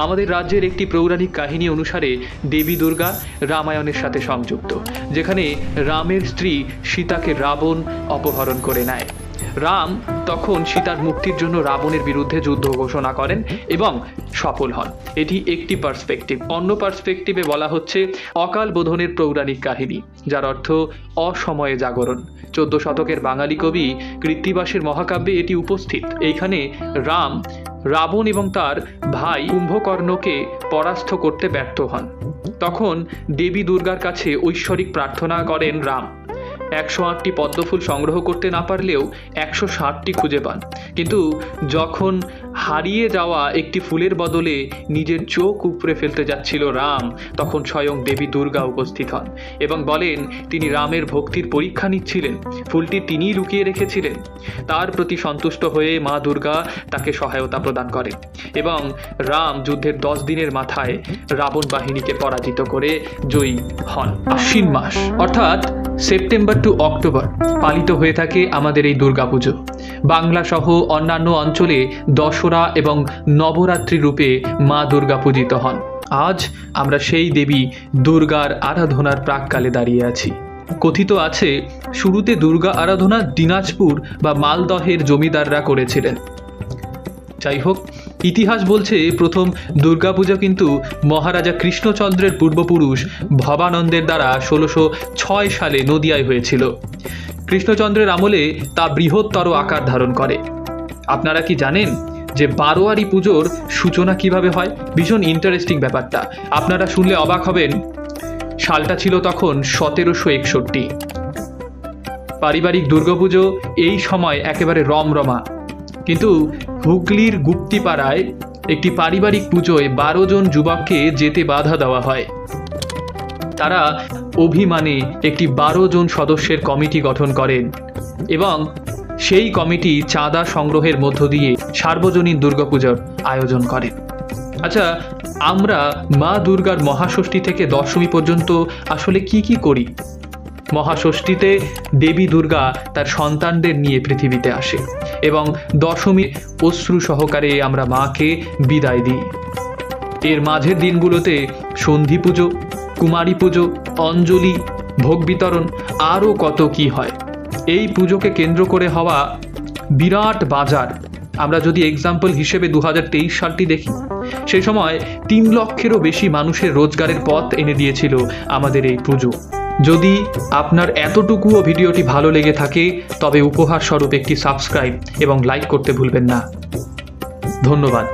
আমাদের রাজ্যের একটি পৌরাণিক কাহিনী অনুসারে দেবী দুর্গা রামায়ণের সাথে সংযুক্ত, যেখানে রামের স্ত্রী সীতাকে রাবণ অপহরণ করে নেয়। রাম তখন সীতার মুক্তির জন্য রাবণের বিরুদ্ধে যুদ্ধ ঘোষণা করেন এবং সফল হন। এটি একটি পার্সপেক্টিভ। অন্য পার্সপেক্টিভে বলা হচ্ছে অকাল বোধনের পৌরাণিক কাহিনী, যার অর্থ অসময়ে জাগরণ। 14 শতকের বাঙালি কবি কৃত্তিবাসের মহাকাব্যে এটি উপস্থিত। এইখানে রাম রাবণ এবং তার ভাই কুম্ভকর্ণকে পরাস্ত করতে ব্যর্থ হন। তখন দেবী দুর্গার কাছে ঐশ্বরিক প্রার্থনা করেন রাম। 108টি পদ্মফুল সংগ্রহ করতে না পারলেও 160টি খুঁজে পান। কিন্তু যখন হারিয়ে যাওয়া একটি ফুলের বদলে নিজের চোখ উপড়ে ফেলতে যাচ্ছিল রাম, তখন স্বয়ং দেবী দুর্গা উপস্থিত হন এবং বলেন তিনি রামের ভক্তির পরীক্ষা নিচ্ছিলেন। ফুলটি তিনিই লুকিয়ে রেখেছিলেন। তার প্রতি সন্তুষ্ট হয়ে মা দুর্গা তাকে সহায়তা প্রদান করেন এবং রাম যুদ্ধের 10 দিনের মাথায় রাবণ বাহিনীকে পরাজিত করে জয়ী হন। আশ্বিন মাস অর্থাৎ সেপ্টেম্বর টু অক্টোবর পালিত হয়ে থাকে আমাদের এই দুর্গাপুজো। বাংলা সহ অন্যান্য অঞ্চলে দশরা এবং নবরাত্রি রূপে মা দুর্গা পূজিত হন। আজ আমরা সেই দেবী দুর্গার আরাধনার প্রাককালে দাঁড়িয়ে আছি। কথিত আছে শুরুতে দুর্গা আরাধনা দিনাজপুর বা মালদহের জমিদাররা করেছিলেন। যাই হোক, ইতিহাস বলছে প্রথম দুর্গাপূজা কিন্তু মহারাজা কৃষ্ণচন্দ্রের পূর্বপুরুষ ভবানন্দের দ্বারা 1606 সালে নদিয়ায় হয়েছিল। কৃষ্ণচন্দ্রের আমলে তা বৃহত্তর আকার ধারণ করে। আপনারা কি জানেন যে বারোয়ারি পুজোর সূচনা কিভাবে হয়? ভীষণ ইন্টারেস্টিং ব্যাপারটা, আপনারা শুনলে অবাক হবেন। সালটা ছিল তখন 1761। পারিবারিক দুর্গাপুজো এই সময় একেবারে রমরমা। কিন্তু হুগলির গুপ্তিপাড়ায় একটি পারিবারিক পুজোয় 12 জন যুবককে যেতে বাধা দেওয়া হয়। তারা অভিমানে একটি 12 জন সদস্যের কমিটি গঠন করেন এবং সেই কমিটি চাঁদা সংগ্রহের মধ্য দিয়ে সার্বজনীন দুর্গাপূজার আয়োজন করেন। আচ্ছা, আমরা মা দুর্গার মহাষষ্ঠী থেকে দশমী পর্যন্ত আসলে কি করি? মহাষষ্ঠীতে দেবী দুর্গা তার সন্তানদের নিয়ে পৃথিবীতে আসে এবং দশমী অশ্রু সহকারে আমরা মাকে বিদায় দিই। এর মাঝের দিনগুলোতে সন্ধি পুজো, কুমারী পুজো, অঞ্জলি, ভোগ বিতরণ, আরও কত কি হয়। এই পুজোকে কেন্দ্র করে হওয়া বিরাট বাজার। আমরা যদি এক্সাম্পল হিসেবে 2023 সালটি দেখি, সেই সময় 3 লক্ষেরও বেশি মানুষের রোজগারের পথ এনে দিয়েছিল আমাদের এই পুজো। যদি আপনার এতটুকুও ভিডিওটি ভালো লেগে থাকে তবে উপহার স্বরূপ একটি সাবস্ক্রাইব এবং লাইক করতে ভুলবেন না। ধন্যবাদ।